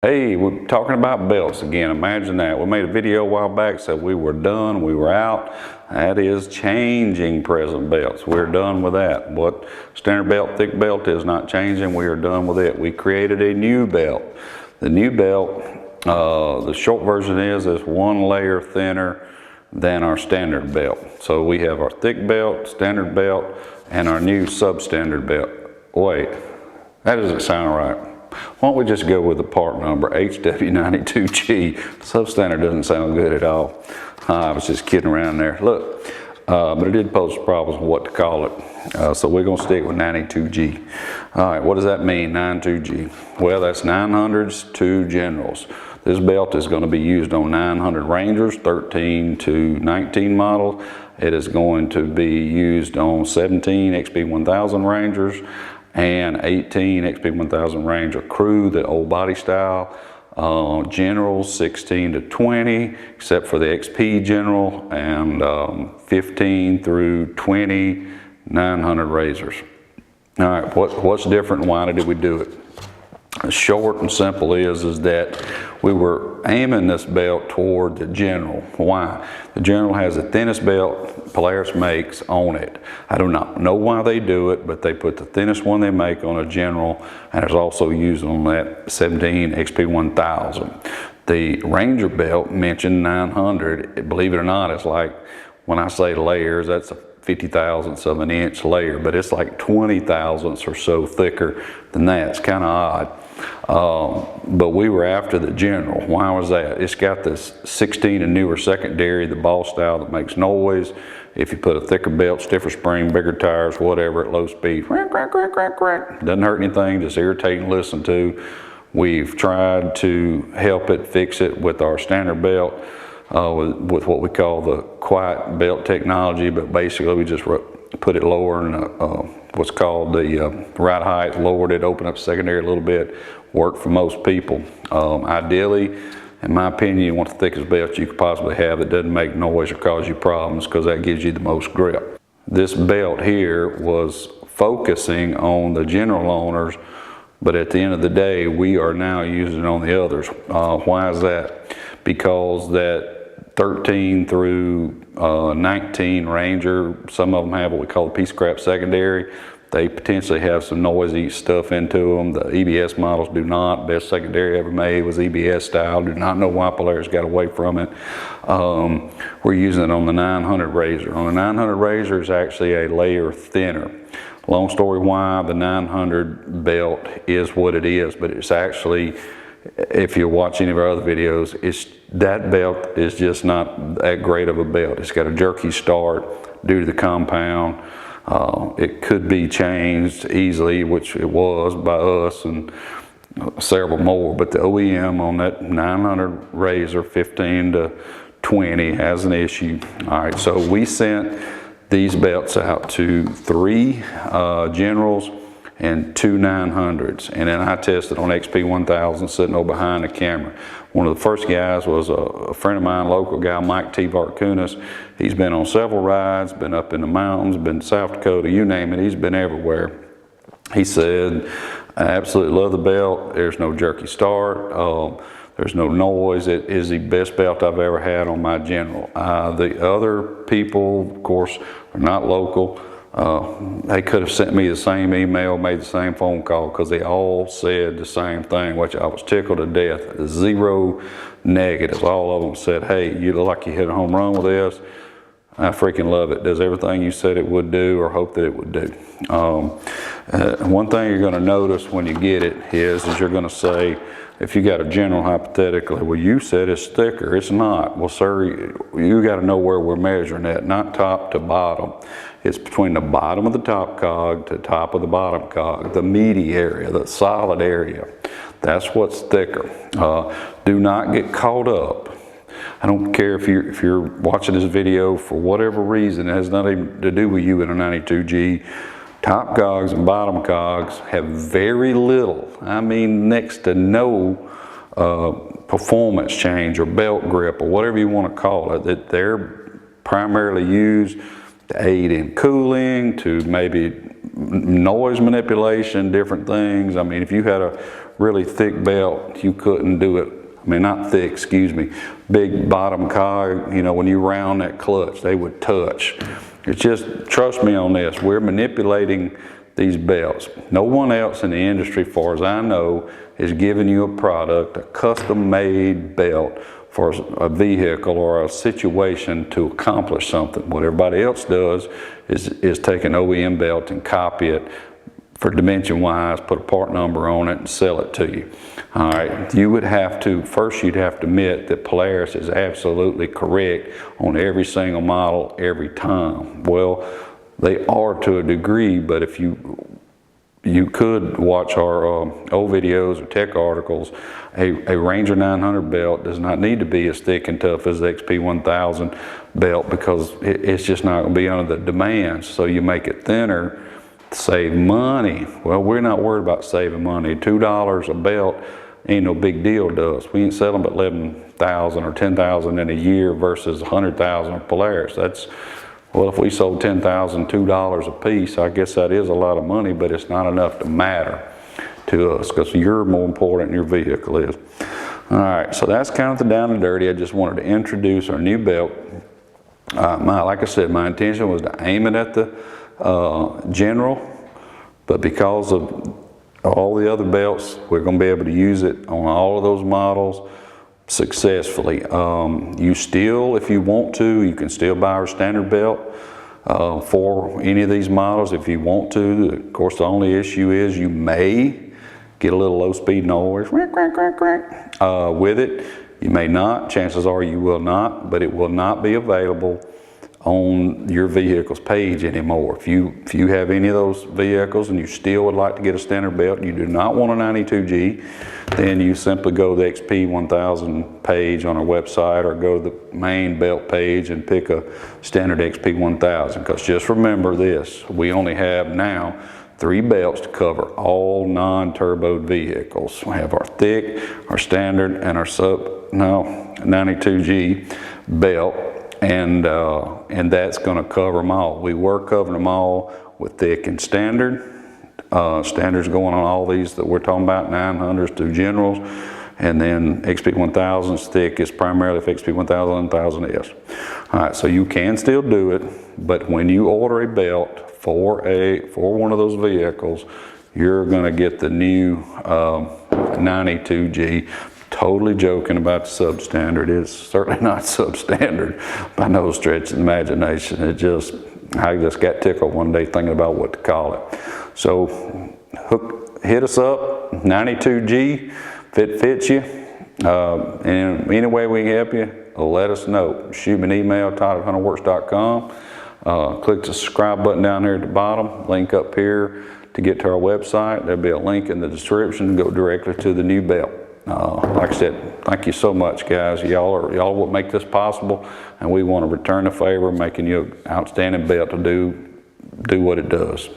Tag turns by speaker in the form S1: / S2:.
S1: Hey, we're talking about belts again. Imagine that. We made a video a while back, said we were done, we were out. That is changing present belts. We're done with that. What standard belt, thick belt is not changing. We are done with it. We created a new belt. The new belt, the short version is one layer thinner than our standard belt. So we have our thick belt, standard belt, and our new substandard belt. Wait, that doesn't sound right. Why don't we just go with the part number, HW-92G. Substandard doesn't sound good at all. I was just kidding around there. Look, but it did pose problems with what to call it. So we're gonna stick with 92G. All right, what does that mean, 92G? Well, that's 900s to Generals. This belt is gonna be used on 900 Rangers, 13 to 19 models. It is going to be used on 17 XP1000 Rangers, and 18 XP1000 Ranger Crew, the old body style. Generals 16 to 20, except for the XP General, and 15 through 20 900 razors. All right, what's different and why did we do it? Short and simple is that we were aiming this belt toward the General. Why? The General has the thinnest belt Polaris makes on it. I do not know why they do it, but they put the thinnest one they make on a General, and it's also used on that 17 XP1000. The Ranger belt mentioned 900. Believe it or not, it's like, when I say layers, that's a 50 thousandths of an inch layer, but it's like 20 thousandths or so thicker than that. It's kind of odd. But we were after the General. Why was that? It's got this 16 and newer secondary, the ball style that makes noise. If you put a thicker belt, stiffer spring, bigger tires, whatever, at low speed, crack, crack, crack, crack, crack. Doesn't hurt anything, just irritating to listen to. We've tried to help it, fix it with our standard belt. With what we call the quiet belt technology, but basically we just put it lower and what's called the ride height, lowered it, opened up secondary a little bit, worked for most people. Ideally, in my opinion, you want the thickest belt you could possibly have that doesn't make noise or cause you problems, because that gives you the most grip. This belt here was focusing on the General owners, but at the end of the day, we are now using it on the others. Why is that? Because that 13 through 19 Ranger, some of them have what we call the piece scrap secondary. They potentially have some noisy stuff into them. The EBS models do not. Best secondary ever made was EBS style. Do not know why Polaris got away from it. We're using it on the 900 Razor. On the 900 Razor is actually a layer thinner. Long story why the 900 belt is what it is, but it's actually, if you watch any of our other videos, that belt is just not that great of a belt. It's got a jerky start due to the compound. It could be changed easily, which it was by us and several more, but the OEM on that 900 Razor 15 to 20 has an issue. All right, so we sent these belts out to 3 Generals and 2 900s, and then I tested on XP1000 sitting over behind the camera. One of the first guys was a friend of mine, local guy, Mike T. Varkunas. He's been on several rides, been up in the mountains, been to South Dakota, you name it, he's been everywhere. He said, I absolutely love the belt. There's no jerky start. There's no noise. It is the best belt I've ever had on my General. The other people, of course, are not local. They could have sent me the same email, made the same phone call, because they all said the same thing, which I was tickled to death. 0 negatives. All of them said, hey, you look like you hit a home run with this. I freaking love it. Does everything you said it would do or hope that it would do. One thing you're going to notice when you get it is you're going to say, if you got a General hypothetically, well, you said it's thicker. It's not. Well, sir, you got to know where we're measuring at, not top to bottom. It's between the bottom of the top cog to the top of the bottom cog, the meaty area, the solid area. That's what's thicker. Do not get caught up. I don't care if you're watching this video for whatever reason, it has nothing to do with you in a 92G. Top cogs and bottom cogs have very little, I mean next to no performance change or belt grip or whatever you want to call it. That they're primarily used to aid in cooling, to maybe noise manipulation, different things. I mean, if you had a really thick belt, you couldn't do it. I mean, not thick, excuse me, big bottom cog, you know, when you round that clutch, they would touch. It's just, trust me on this, we're manipulating these belts. No one else in the industry, as far as I know, is giving you a product, a custom-made belt for a vehicle or a situation to accomplish something. What everybody else does is take an OEM belt and copy it for dimension-wise, put a part number on it and sell it to you. All right, you would have to, first you'd have to admit that Polaris is absolutely correct on every single model, every time. Well, they are to a degree, but if you could watch our old videos or tech articles, a Ranger 900 belt does not need to be as thick and tough as the XP 1000 belt because it's just not going to be under the demands. So you make it thinner, save money. Well, we're not worried about saving money. $2 a belt ain't no big deal to us. We ain't selling but 11,000 or 10,000 in a year versus 100,000 of Polaris. That's, well, if we sold 10,000, $2 a piece, I guess that is a lot of money, but it's not enough to matter to us because you're more important than your vehicle is. All right, so that's kind of the down and dirty. I just wanted to introduce our new belt. Like I said, my intention was to aim it at the General, but because of all the other belts, we're going to be able to use it on all of those models successfully. You still, if you want to, you can still buy our standard belt for any of these models if you want to. Of course, the only issue is you may get a little low speed noise with it. You may not, chances are you will not, but it will not be available on your vehicle's page anymore. If you have any of those vehicles and you still would like to get a standard belt, you do not want a 92G, then you simply go to the XP 1000 page on our website or go to the main belt page and pick a standard XP 1000. Because just remember this, we only have now 3 belts to cover all non-turboed vehicles. We have our thick, our standard, and our 92G belt. And that's going to cover them all. We were covering them all with thick and standard. Standards going on all these that we're talking about, 900s to Generals, and then XP 1000s thick is primarily for XP 1000 and 1000S. All right, so you can still do it, but when you order a belt for one of those vehicles, you're going to get the new 92G. Totally joking about the substandard. It's certainly not substandard by no stretch of the imagination. I just got tickled one day thinking about what to call it. So hit us up, 92G, if it fits you. And any way we can help you, let us know. Shoot me an email, todd@hunterworks.com. Click the subscribe button down here at the bottom, link up here to get to our website. There'll be a link in the description to go directly to the new belt. Like I said, thank you so much, guys. Y'all what make this possible, and we want to return the favor, making you an outstanding belt to do what it does.